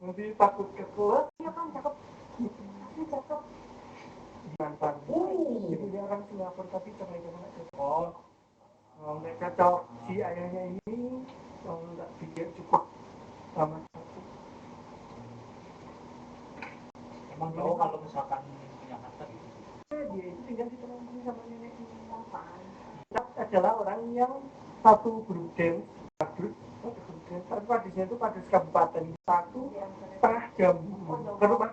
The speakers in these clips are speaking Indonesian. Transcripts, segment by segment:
nanti takut kekeluar. Iya kan cakep, asli cakep. Mantan. Itu dia orang Singapura tapi cerai dengan cocok. Nggak cocok si ayahnya ini, kalau nggak pikir cukup sama satu. Emang tahu kalau misalkan punya harta gitu. Dia itu tinggal di Temanggung sama neneknya. Adalah orang yang satu grup dance, tapi padisnya itu padis kabupaten 1,5 jam ke rumah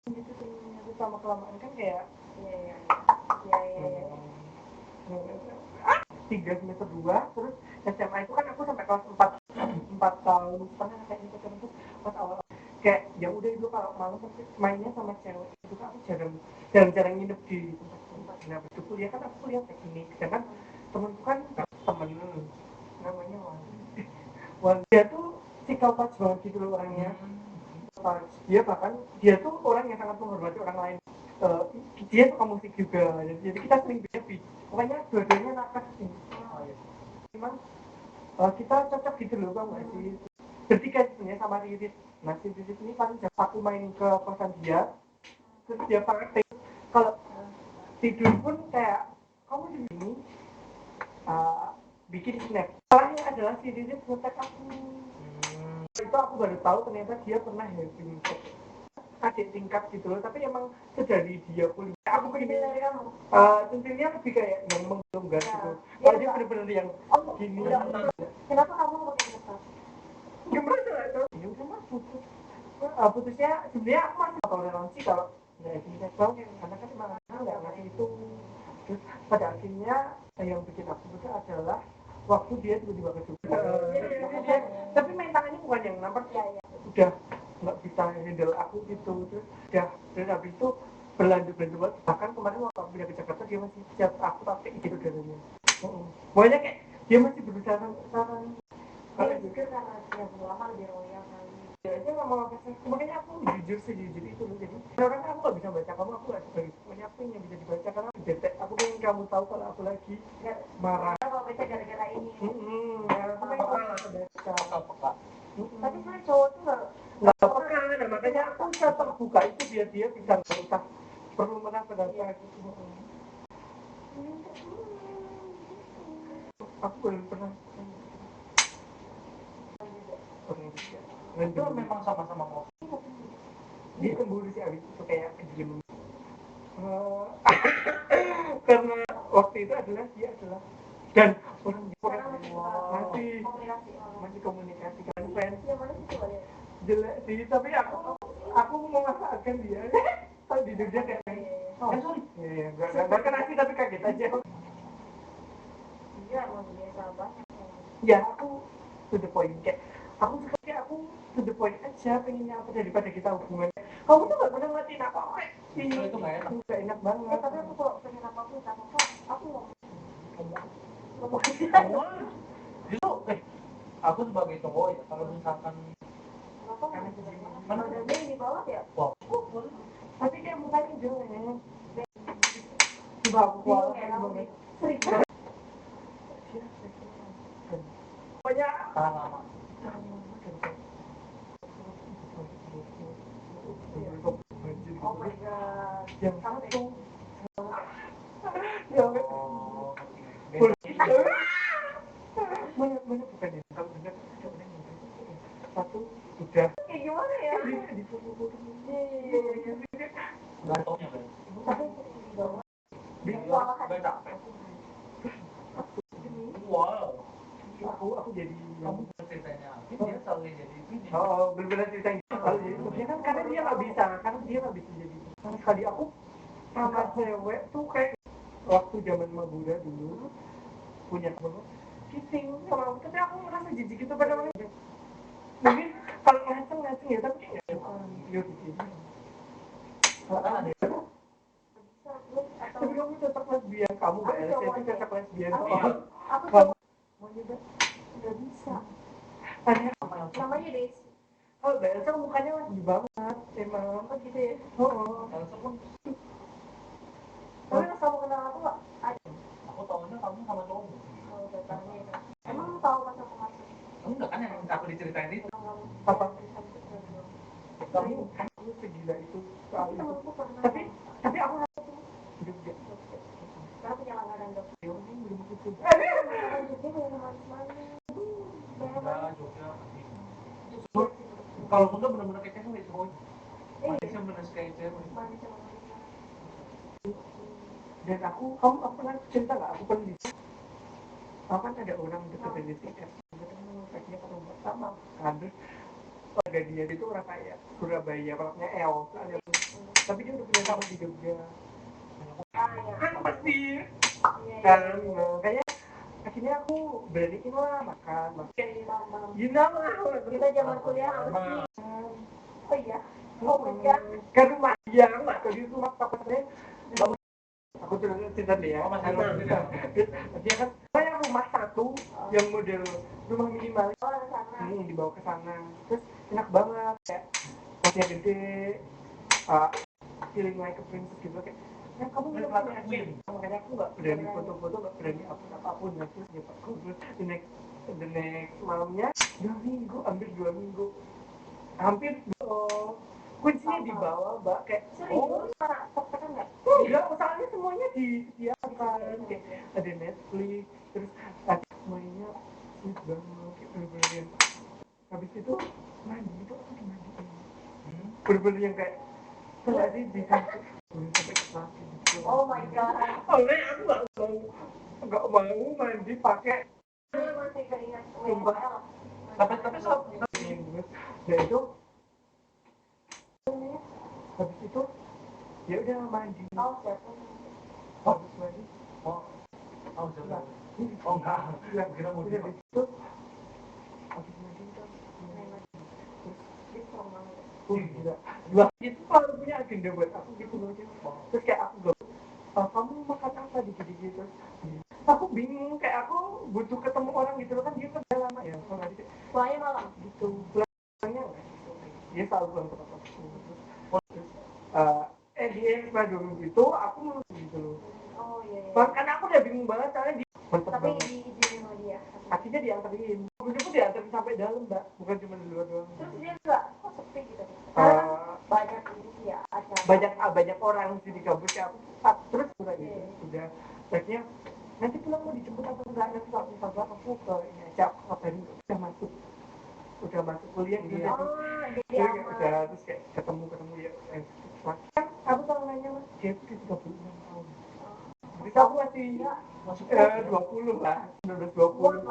gitu ternyata sama kelamaan kan kayak 3 semester 2 terus SMA itu kan aku sampai kelas 4 tahun setengah kayak gitu terus pas awal kayak ya udah itu kalau malam pasti mainnya sama cewek itu kan aku jarang nginep di tempat itu kuliah kan aku kuliah teknik sedangkan temenku kan temen namanya Wan dia tuh psikopat banget gitu loh orangnya. Dia bahkan dia tuh orang yang sangat menghormati orang lain. Dia suka musik juga jadi kita sering happy pokoknya dua-duanya nakal sih. Cuman kita cocok gitu loh bang nggak sih bertiga sebenarnya sama Ririt. Nah si Ririt ini paling aku main ke kosan dia terus dia pakai kalau tidur pun kayak kamu di sini bikin snap. Salahnya adalah si Ririt ngetek aku. Itu aku baru tahu ternyata dia pernah having adik tingkat gitu loh tapi emang sedari dia kuliah aku begini centilnya lebih kayak yang mengganggar gitu kalau dia bener-bener yang gini Kenapa kamu pakai ngetas? gimana itu? Ya udah mah putus putusnya sebenarnya aku masih bakal relasi kalau nggak having seksual karena kan emang nggak ngasih itu terus pada akhirnya yang bikin aku putus adalah waktu dia tiba-tiba kesukaan tapi main tangannya bukan yang nampak udah nggak bisa handle aku gitu terus udah dan habis itu berlanjut bahkan kemarin waktu aku pindah ke Jakarta dia masih chat aku pakai gitu dadanya pokoknya kayak dia masih berusaha sekarang Kalau jujur karena dia belum lama lebih royal kali ya aja nggak mau apa sih makanya aku jujur sejujur itu loh jadi orang aku nggak bisa baca kamu aku nggak sebagai pokoknya aku yang bisa dibaca karena aku detek aku pengen kamu tahu kalau aku lagi marah kalau baca gara-gara ini aku pengen kamu baca tapi sebenarnya cowok tuh nggak peka nah makanya aku terbuka itu biar dia bisa nggak usah perlu merasa gitu aku belum pernah Itu memang sama-sama mau dia cemburu sih abis itu kayak diem karena waktu itu adalah dia adalah dan orang masih komunikasi kan fans jelek sih tapi aku memanfaatkan dia kalau di dia kayak sorry nggak kena sih tapi kaget aja iya emang biasa banget ya aku to the point kayak aku to the point aja pengennya apa daripada kita hubungan kamu tuh nggak pernah ngertiin apa itu nggak enak banget tapi aku kalau pengen apa-apa aku aku sebagai cowok ya kalau misalkan mana dia di bawah ya tapi kayak mukanya jelek bapak pokoknya tahan lama oh my god yang satu banyak bukan ya kalau benar satu udah kayak gimana ya di foto-foto gantungnya tapi di bawah wow aku jadi kamu ceritanya dia selalu jadi ini benar-benar cerita gitu dia kan karena dia nggak bisa jadi sama sekali aku sama cewek tuh kayak waktu zaman Madura dulu punya temen kissing sama aku tapi aku ngerasa jijik gitu pada waktu mungkin kalau ngaceng ya tapi kayak yuk gitu tapi kamu cocok lesbian kamu gak LC itu cocok lesbian aku cowok mau nyoba nggak bisa namanya Desi oh Mbak Elsa mukanya lagi banget emang apa gitu ya Elsa pun tapi pas kamu kenal aku gak aku tahunya kamu sama cowok kalau datangnya ya emang lu tahu pas aku masuk enggak kan yang aku diceritain itu apa kamu segila itu soal Tapi itu. temanku pernah. Tapi aku nggak tahu Jogja. Karena punya langganan dok. Ya ini belum gitu. Langganan Jogja punya manis-manis. Jogja Jogja Kalau enggak benar-benar kayak cewek cowok. manisnya bener kayak cewek. Manis sama manis. Dan kamu pernah cerita nggak? Aku pernah di kan ada orang dekat dari TS ketemu kayaknya ketemu pertama kan terus warga dia itu orang kaya Surabaya palaknya L tapi dia udah punya kamar di Jogja kan pasti kan kayak akhirnya aku beraniin lah makan Kita zaman kuliah apa sih? Oh iya. oh enggak ke rumah dia nggak tuh di rumah papanya aku tuh cerita deh ya dia kan saya rumah satu yang model rumah minimalis dibawa ke sana terus enak banget kayak kosnya gede feeling like a princess gitu kayak kamu nggak makanya aku nggak berani foto-foto nggak berani apapun terus nyepatku terus the next malamnya 2 minggu hampir 2 minggu hampir kuncinya dibawa mbak kayak Serius? Tekan nggak? enggak soalnya semuanya disediakan kayak ada Netflix terus ada semuanya sweet banget kayak bener-bener habis itu mandi itu aku dimandiin bener-bener yang kayak setelah sih di sampai ke kaki gitu. Oh my god. Oleh aku nggak mau mandi pakai Masih keinget sumpah tapi soal ya itu habis itu ya udah mandi habis mandi kira mau udah itu habis mandi udah gila itu kalau punya agenda buat aku gitu loh terus kayak aku gak kamu makan apa dikit-dikit terus aku bingung kayak aku butuh ketemu orang gitu loh kan dia kerja lama ya kalau gitu pulangnya malam gitu pulangnya nggak gitu dia selalu pulang tepat waktu terus dia setelah 2 minggu itu aku mau gitu loh karena aku udah bingung banget soalnya dia mantep tapi banget diizinin sama dia akhirnya dianterin dulu pun dianterin sampai dalam mbak bukan cuma di luar doang terus dia nggak sepi gitu karena banyak ini ya acara banyak orang sih di kampus ya terus udah gitu udah akhirnya nanti pulang mau dijemput atau enggak nanti kalau misalnya aku ke ini aja ngapain udah masuk kuliah gitu dia udah terus kayak ketemu ya kan aku selalu nanya mas dia tuh di 36 tahun jadi aku masih 20 lah 19-20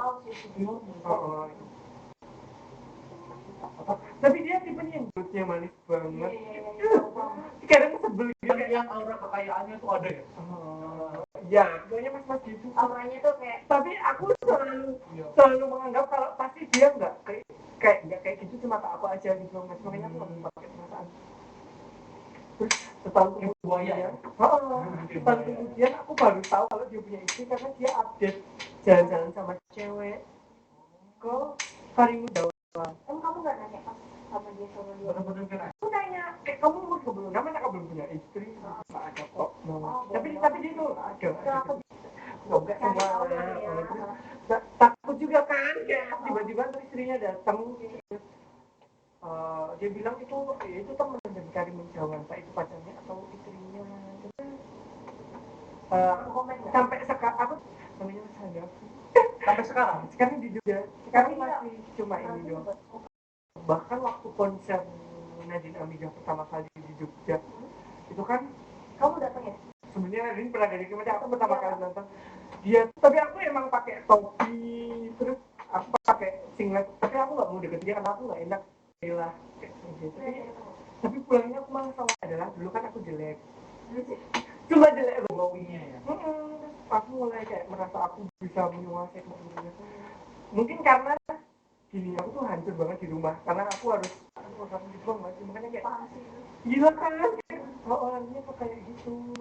tapi dia tipenya yang mulutnya manis banget kadang sebel gitu yang aura kekayaannya tuh ada ya ya pokoknya mas gitu auranya tuh kayak tapi aku selalu menganggap kalau pasti dia nggak kayak gitu cuma ke aku aja gitu mas makanya aku nggak pakai perasaan terus setahun kemudian aku baru tahu kalau dia punya istri karena dia update jalan-jalan sama cewek ke Karimun kamu nggak nanya pas sama dia sama dia aku nanya kayak kamu mau sebelum namanya kamu belum punya istri nggak ada kok tapi dia tuh ada nggak semua terus takut juga kan kayak tiba-tiba istrinya datang dia bilang itu teman dari Karimun Jawa entah itu pacarnya atau istrinya sampai sekarang aku namanya Mas Hanafi sampai sekarang di Jogja sekarang masih cuma ini doang bahkan waktu konser Nadine Amiga pertama kali di Jogja itu kan kamu datang ya sebenarnya Nadine pernah dari kemana aku pertama kali nonton dia tapi aku emang pakai topi terus aku pakai singlet tapi aku nggak mau deket dia karena aku nggak enak lah kayak gitu tapi pulangnya aku malah salah adalah dulu kan aku jelek cuma jelek glowingnya ya aku mulai kayak merasa aku bisa menguasai mobilnya mungkin karena gini aku tuh hancur banget di rumah karena aku harus gitu masih makanya kayak gila kan orangnya kok kayak gitu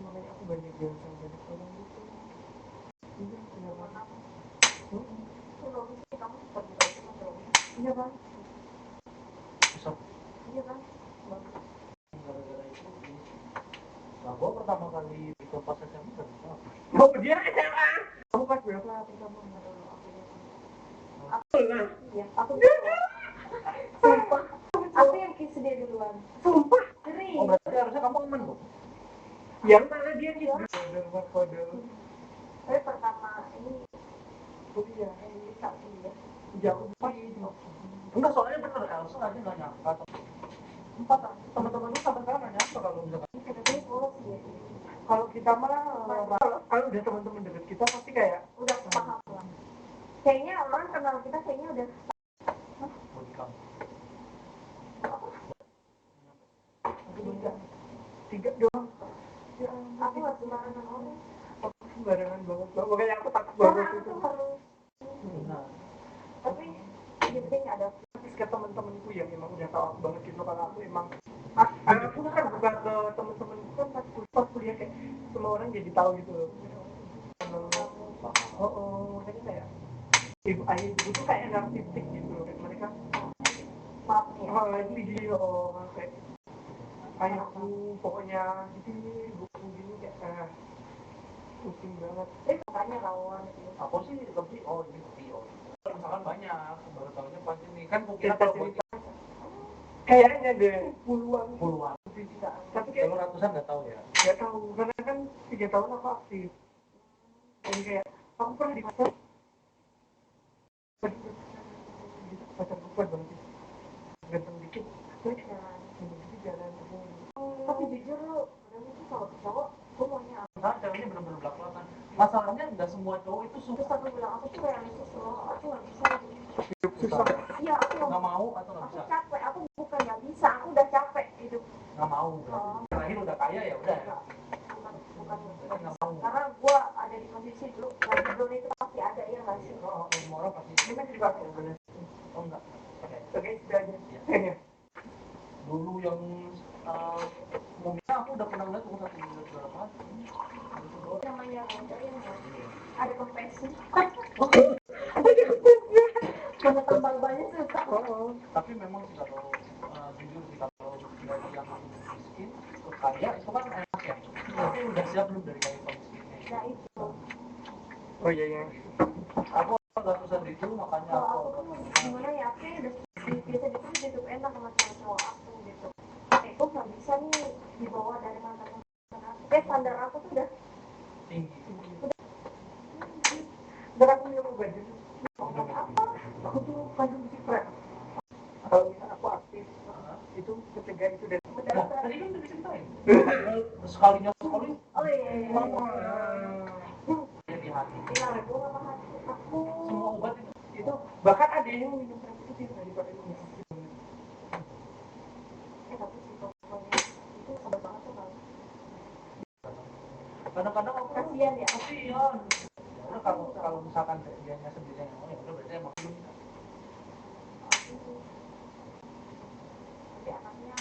makanya aku banyak jalan sama banyak orang gitu iya kenapa kamu iya bang iya kan gara-gara itu gua pertama kali ke pas SMA dia SMA kamu pas berapa pertama aku sumpah aku kan. Sumpah. Sering. Oh berarti harusnya kamu aman dong. Yang mana dia gitu. Kode. Tapi pertama ini Kuliah. yang bisa ya. Jauh pas. Enggak, soalnya bener Elsa aja nggak nyangka. Empat teman-teman lu sampai sekarang nggak nyangka kalau misalkan. Tapi polos ya. Kalau kita mah kalau udah teman-teman deket kita pasti kayak Udah paham lah. Kayaknya orang kenal kita kayaknya udah Bagi kamu. tiga doang. Ya, aku nggak sembarangan orang. sembarangan banget. Makanya aku takut Karena banget aku itu. tuh harus. Benar. Tapi yang penting ada. Terus ke temen-temenku yang emang udah tahu aku banget gitu kalau aku emang aku kan bukan ke temen-temenku kan pas kuliah kayak semua orang jadi tahu gitu loh. Makanya kayak ibu ayah ibu tuh kayak narkistik gitu loh, kayak mereka Maaf nih ya. lagi dia kayak ayahku pokoknya gini ibuku gini kayak pusing banget. Makanya rawan. Aku sih lebih ini video. Misalkan banyak, baru tahunya pas ini kan kukira kalau buat kayaknya deh puluhan tapi kayak kalau ratusan nggak tahu ya. nggak tahu karena kan 3 tahun aku aktif dan kayak aku pernah di masa pacarku kuat banget ganteng dikit jalan Tapi jujur lu, kadang itu kalau ke cowok, gue maunya apa? Nah, ceweknya benar-benar belak-belakan. Masalahnya nggak semua cowok itu Terus suka. aku bilang, aku tuh realistis loh, aku nggak bisa. hidup susah. Iya, aku Nggak mau atau nggak aku bisa? capek, aku bukan nggak bisa, aku udah capek hidup. Nggak mau. Terakhir udah kaya ya udah. Bukan Berarti nggak mau. karena gue ada di posisi dulu, lagi dulu itu pasti ada ya nggak sih? Oh, semua orang pasti. Ini masih dipakai bener. Oh enggak. Oke sudah aja. Dulu yang mobilnya aku udah pernah lihat satu miliar berapa? Namanya roda yang ada kempesnya. Mana tambal banyak susah. Tapi memang sih kalau jujur sih kalau dari yang miskin ke kaya itu kan enak ya. Tapi udah siap belum dari kaya ke miskinnya? Nah itu. Oh iya ya. Aku nggak susah itu makanya Kalau aku aku tuh gimana ya, aku udah biasa gitu hidup enak sama cowok aku gitu. Aku nggak bisa nih dibawa dari mantan aku. Standar aku tuh udah tinggi. Dan aku yang mau baju apa? aku tuh kandung ciprat. Kalau misalnya aku aktif itu ketika itu dan Nah, tadi kan udah diceritain. Sekalinya sekali. Oh iya iya iya. Ya di hati. Tinggal aku sama hati aku. Semua obat itu bahkan ada yang minum itu daripada ini. Tapi sih pokoknya itu sebel banget tuh kalau kadang-kadang aku kasihan ya. kasihan. Ya udah kalau misalkan dianya sendiri yang mau ya udah berarti emang belum. Tapi anaknya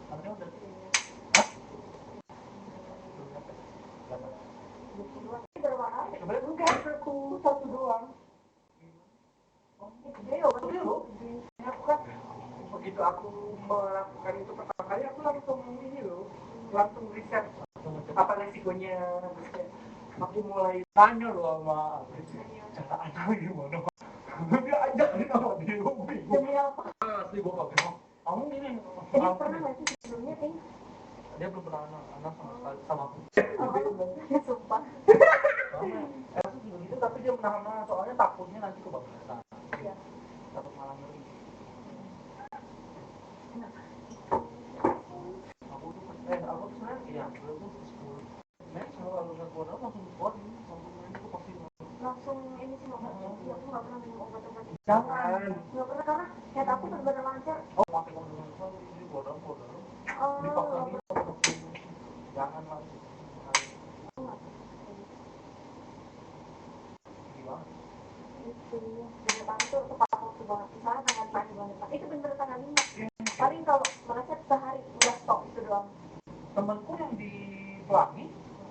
Artinya udah berapa kali? Sebenarnya enggak satu doang. Gede ya udah loh. Aku kan begitu aku melakukan itu pertama kali aku langsung ini loh langsung riset apa resikonya. Terus kayak aku mulai Tanya loh sama cara anak gimana. Dia ajarin sama dia bingung. demi apa? Asli gua nggak bingung. Kamu gini. Jadi pernah nggak sih sebelumnya kayaknya? Dia belum pernah anak sama sekali sama aku. Oh, sumpah. Sama Elsa juga gitu tapi dia menahan soalnya takutnya nanti kebablasan. Iya. Takut malah ngeri. Aku tuh sebenarnya ya belum 10. Nah, kalau udah keluar langsung keluar langsung main itu pasti Langsung ini sih mau iya aku nggak pernah minum obat-obat itu. jangan Nggak pernah karena kayak aku benar-benar lancar. oh pakai kandungan sekali di bodong dipaksa minum jangan lagi gimana Itu beneran itu tepat waktu banget. Misalnya tanggal 5 bulan depan itu bener tanggal 5. Paling kalau merasa sehari udah stop itu doang. temanku yang di Pelangi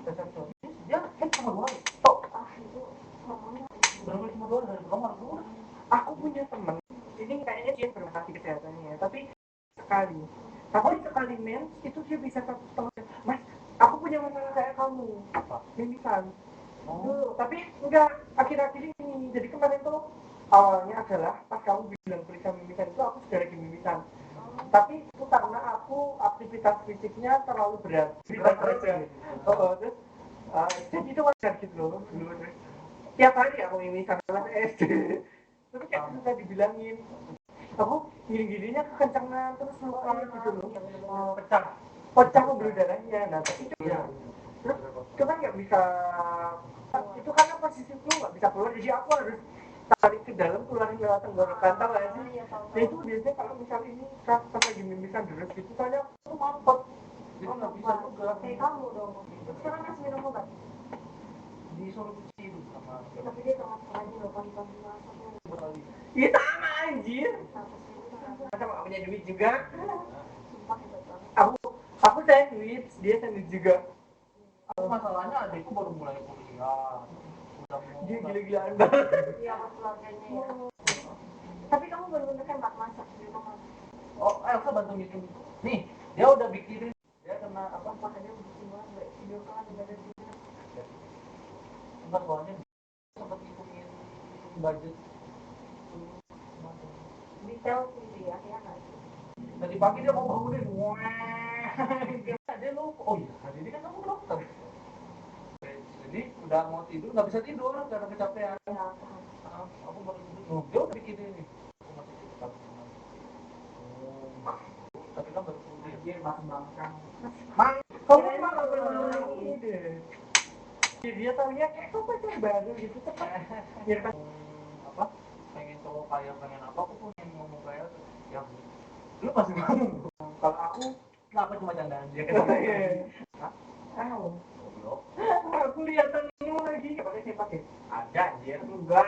resepsionis dia cuma 2 hari Stop. Ah itu ngomongnya. berapa cuma 2 hari kamu harus udah aku punya temen ini kayaknya dia bermati kesehatannya tapi sekali mens itu dia bisa 1,5 jam. Mas aku punya masalah kayak kamu apa mimisan oh tapi enggak akhir-akhir ini jadi kemarin tuh awalnya adalah pas kamu bilang periksa mimisan itu aku sudah lagi mimisan tapi itu karena aku aktivitas fisiknya terlalu berat terus jadi itu wajar gitu loh dulu terus tiap hari aku ini karena SD tapi kayak susah dibilangin aku gini-gininya kekencangan terus lupa gitu loh pecah pembuluh darahnya nah tapi itu ya terus itu kan nggak bisa itu karena posisi flu nggak bisa keluar jadi aku harus tarik ke dalam keluarin lewat tenggorokan tau gak sih nah itu biasanya kalau misal ini pas lagi mimisan deres gitu soalnya aku mampet Jadi nggak bisa juga. kayak kamu dong. Sekarang masih minum obat. Disuruh cuci itu sama Tapi dia termasuk aja loh pagi-pagi masaknya. sekali. iya sama anjir Sampai sini kan. masa gak punya duit juga Sumpah hebat banget. aku sandwich dia sandwich juga Aku masalahnya adikku baru mulai kuliah. Udah mau dia gila-gilaan banget Iya sama keluarganya ya. Tapi kamu bener-bener hebat masak di rumah. Oh, Elsa bantu bikin. Nih, dia udah bikinin. Dia kena apa? Makanya bikin banget nggak video kan nggak ada video. Enggak soalnya sempat ngitungin budget. Detail sih dia ya nggak sih. Tadi pagi dia mau bangunin, wah, dia lupa. Oh iya, hari ini kan kamu dokter. Jadi udah mau tidur, nggak bisa tidur karena kecapean. Ya paham. Aku baru tidur. Dia udah bikin ini. Aku masih tetap. Tapi kan baru kuliah. Dia masih mangkang. kamu malah bener ini deh dia taunya kayak kok pacar baru gitu cepet biar pas Apa? Pengen cowok kaya, pengen apa? Aku pun yang ngomong kaya. Ya, lu pasti ngomong. kalau aku Kenapa cuma candaan dia kan? Goblok. aku lihat lu lagi pakai sempak ya Ada anjir. enggak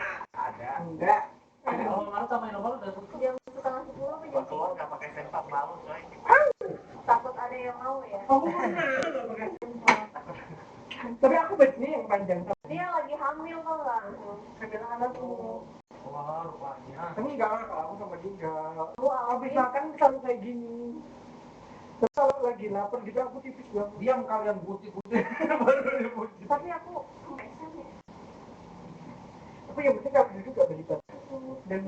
Kalau malu sama Innova udah suka. Jam setengah 10 apa jam Keluar nggak pakai sempak malu coy. takut ada yang mau ya. aku pernah nggak pakai sempak tapi aku bajunya yang panjang Dia lagi hamil kok nggak? sambil anakku Wah, rupanya. tapi enggak kalau aku sama dia enggak Gua habis alami. makan selalu kayak gini terus kalau lagi lapar gitu aku tipis banget Diam kalian putih-putih. Baru dia putih. Tapi aku kemesan ya. tapi yang penting kalau duduk gak belibat dan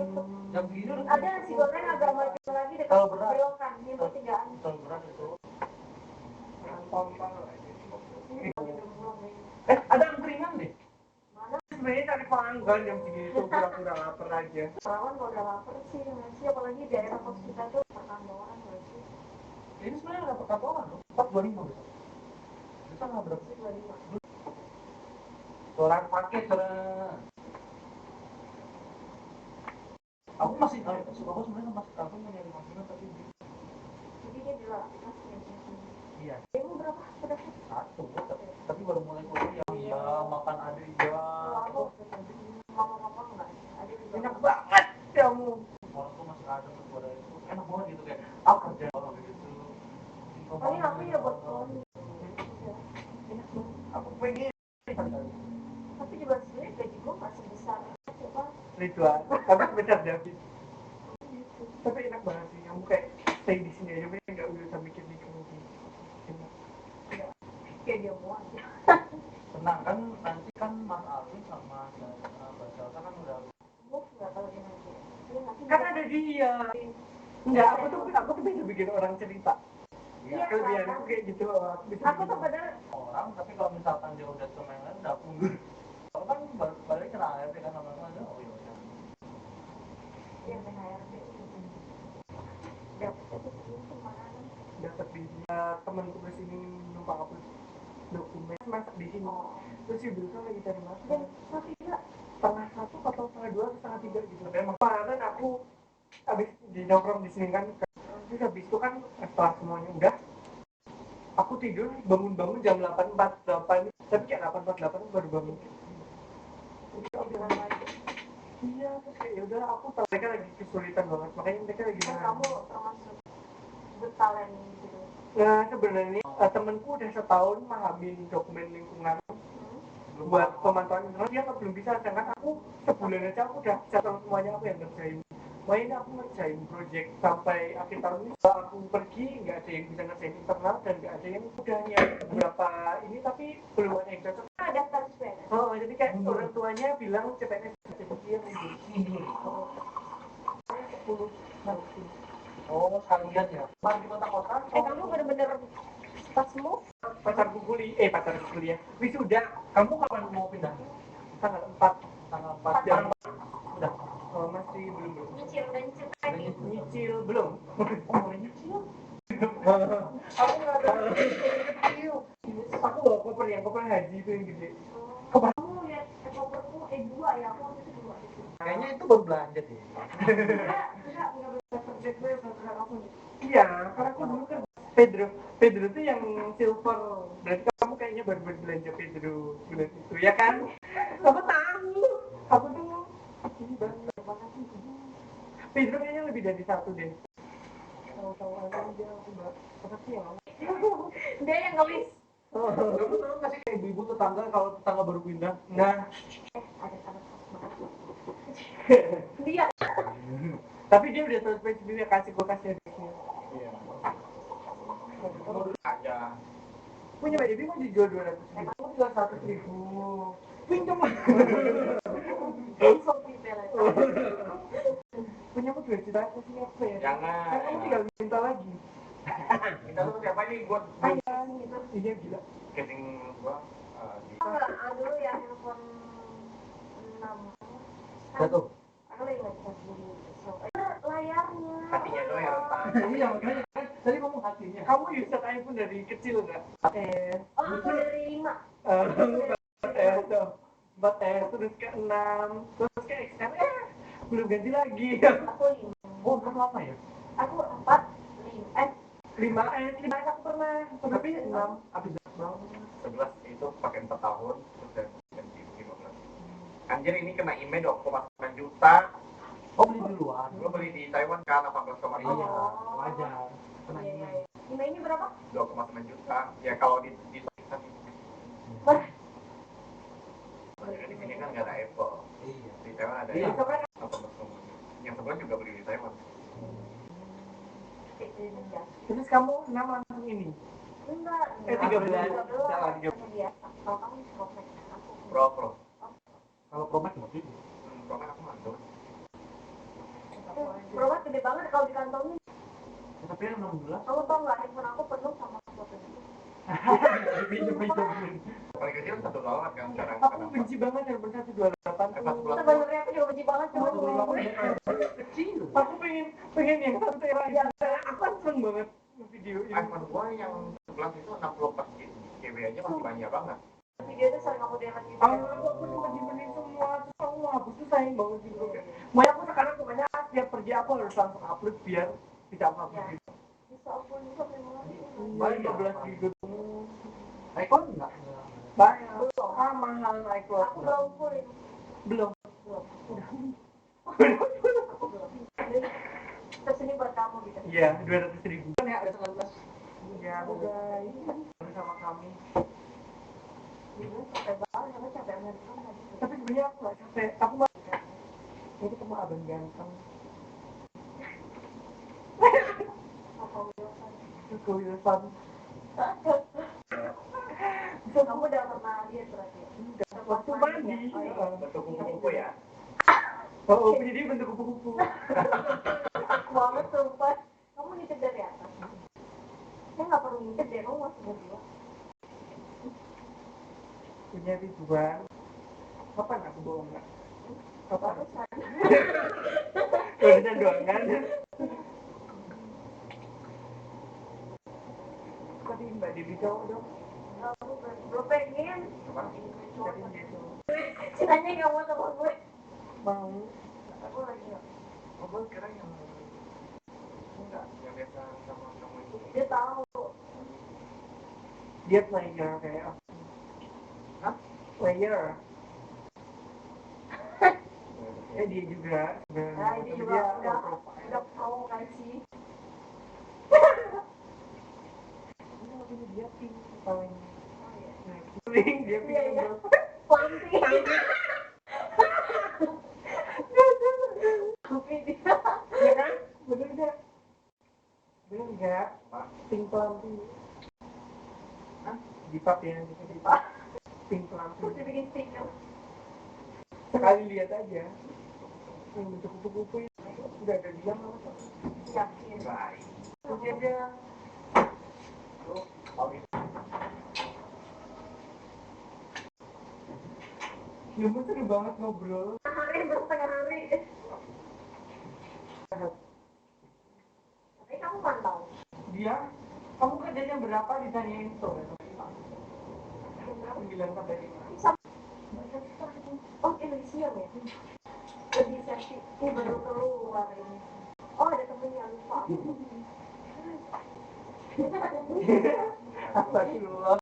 Jam segini udah Ada nasi goreng agak maju lagi dekat Kalau berat. belokan ini pertigaan. terlalu berat itu. pompong Ada angkringan deh. Mana sebenarnya cari pelanggan jam segini tuh pura-pura lapar aja perawan kalau udah lapar sih nggak sih apalagi daerah kos kita tuh perkantoran nggak sih? Ini sebenarnya ada perkantoran loh. 425 besok. Bisa nggak berapa? Masih 25. Orang paket aku masih aku sebenarnya masih takut nyari makanan tapi Jadi dia bilang masih ya. iya Demo berapa? Udah satu tapi baru mulai kuliah iya makan ada iya kalau aku mama enggak ada juga. enak banget kamu orang tuh masih ada tuh pada itu enak banget gitu kayak aku kerja kalau gitu Paling aku ya buat poni. enak banget aku pengen Tapi juga sebenarnya gaji gue nggak sebesar coba. Ridwan tapi sebesar David tapi enak banget sih kamu kayak stay di sini aja pengen nggak usah mikir kamu Kayak dia mau aja. tenang kan nanti kan Mas Alvin sama Mbak Salsa kan udah Gue nggak tahu dia nanti. Dia nanti kan ada dia enggak aku tuh bisa bikin orang cerita Iya, kelebihan kan? aku kayak gitu aku bisa Aku tuh bener orang tapi kalau misalkan dia udah sama yang lain udah mundur kalau kan balik kena ART kan lama-lama aja oh iya yang THRD. Dapat itu makanan. dapat di temanku kesini numpang aku dokumen masak di sini terus si Bilka lagi cari masak Dan tapi enggak setengah satu atau setengah dua setengah tiga gitu tapi emang kemarin aku habis di nongkrong di sini kan terus habis itu kan setelah semuanya udah aku tidur bangun-bangun jam 8.48 tapi kayak 8.48 baru bangun itu bilang lagi. iya terus kayak yaudah aku tahu mereka lagi kesulitan banget makanya mereka lagi Kan kamu termasuk good talent gitu. nah sebenarnya temenku udah setahun mahamin dokumen lingkungan buat pemantauan internal dia belum bisa sedangkan aku sebulan aja aku udah bisa tahu semuanya apa yang ngerjain main aku ngerjain project sampai akhir tahun ini setelah aku pergi nggak ada yang bisa ngerjain internal dan nggak ada yang udah nyiapin beberapa ini tapi belum ada yang cocok Kan ada status PNS. oh jadi kayak orang tuanya bilang CPNS jadi dia mundur 10 tahun Oh, sekalian ya. Pas di kota-kota. Kamu bener-bener tasmu Pacarku kuliah. Wisuda, kamu kapan mau pindah? Tanggal 4. Tanggal 4 Jam. udah. Oh, masih belum. nyicil dan nyicil Nyicil belum. Oh, boleh nyicil. Aku nggak ada kecil. Aku bawa koper haji itu yang gede. kamu lihat koperku dua ya aku waktu itu dua gitu. Kayaknya itu baru belanja deh. enggak bisa kerja gue bergerak aku nih Iya, karena aku dulu kan Pedro tuh yang silver. Berarti kamu kayaknya baru belanja Pedro bulan itu, ya kan? Kamu tahu? Aku tuh ini banget banget sih. Pedro kayaknya lebih dari satu deh. Tahu-tahu aja aku nggak apa sih ya? dia yang ngelis Kamu tahu nggak sih kayak ibu-ibu tetangga kalau tetangga baru pindah? Nah, ada kos banget dia tapi dia udah tahu spesifiknya kasih kulkasnya dia. Iya. Aja. Punya Mbak Devi mau dijual 200.000. Aku jual 100.000. Pinjam. sopi bela Punya aku 2 juta aku sih apa ya? Jangan. Kan kamu tinggal minta lagi. Kita tuh tiap hari buat Iya gila. casing gua di enggak dulu ya handphone 6 satu. aku lagi beli layarnya Hatinya doang yang retak. Iya, makanya kan tadi kamu hatinya. Kamu user iPhone dari kecil enggak? oh aku dari 5 Tuh. 4S terus ke 6 terus ke XR belum ganti lagi. aku 5 Oh, berapa lama ya? aku 4 5S aku pernah tapi 6 Habis banget. 11 itu pakai 4 tahun terus ganti 15. Anjir ini kena IMEI 2,9 juta. Oh, beli di luar. Gua beli di Taiwan kan 18,5. Iya, wajar. Kena IMEI. ini berapa? 2,9 juta. Ya kalau di kan di sini kan nggak ada Apple. Iya. Di Taiwan ada. Iya, Apple. 18,5. Yang sebelah juga beli di Taiwan. terus kamu 6 langsung ini Enggak, 13. biasa. Kalau kamu profek, aku Pro. Kalau Promax nggak gitu. Pro kan aku mantul. Berobat gede banget kalau dikantongin. Ya, tapi yang 16. Kamu tau nggak handphone aku penuh sama fotonya? Pinjem. Paling kecil $1 kan sekarang. Aku benci banget yang bersatu 28 tuh. Sebenarnya aku juga benci banget cuma Kecil. Aku pengen yang 1 tera aja. Aku kan seneng banget video ini. iPhone gua yang 11 itu 64 GB aja masih banyak banget. video itu sering aku delete gitu. Aku cuma dimenin semua. Terus aku hapus tuh sayang banget gitu. Makanya aku sekarang pokoknya tiap pergi aku harus langsung upload biar bisa aku hapus gitu. Bisa aku juga memori. Banyak 15 GB. iPhone nggak? Banyak. Mahal iCloud. Aku belum full ini. Belum. Aku belum. Terus ini buat kamu gitu. Iya, 200.000. Kan ya ada 19. Ya, guys. Bersama kami. Capek banget, karena capek Amerika tadi. Tapi sebenarnya aku nggak capek. Aku mau ketemu abang ganteng. Joko Wilson. Kamu udah pernah lihat berarti ya? Waktu mandi. Bentuk kupu-kupu ya. Oh, jadi dia bentuk kupu-kupu. Aku banget sumpah. Kamu nitip dari atas. Saya nggak perlu nitip deh, kamu masih berdua. Punya Ridwan. Kapan aku bohong nggak? Kapan? Barusan. Barusan doang kan? Tadi Mbak Dewi cowok dong. Aku belum pengen. Cari dia cowok. Cintanya nggak mau sama gue. Mau. Aku lagi nggak. Oh, gua kira yang enggak, yang biasa sama kamu itu. Dia tahu. Dia player kayak aku. Hah? Player. Dia juga. Nah, ini juga udah provokasi. Dia pink paling. Oh iya. Pink dia pink. Iya, iya. Planting. Tapi dia. Ya kan? Bener nggak? Bener nggak? Pink pelampi. Hah? Dipap ya? Dipap. Pink pelampi. Terus dibikin stiker. Sekali lihat aja. Yang bentuk kupu-kupu itu udah ada di dalam. Yakin. baik. Udah. Tuh, kalau gitu. Ya ampun, seru banget ngobrol. Hari bersetengah hari. Tapi kamu mantau. Dia, kamu kerjanya berapa ditanyain tuh? 9 sampai 5. Oh, ini siang ya? Lebih sesi. Ini baru keluar ini. Oh, ada temennya lupa. Astagfirullah.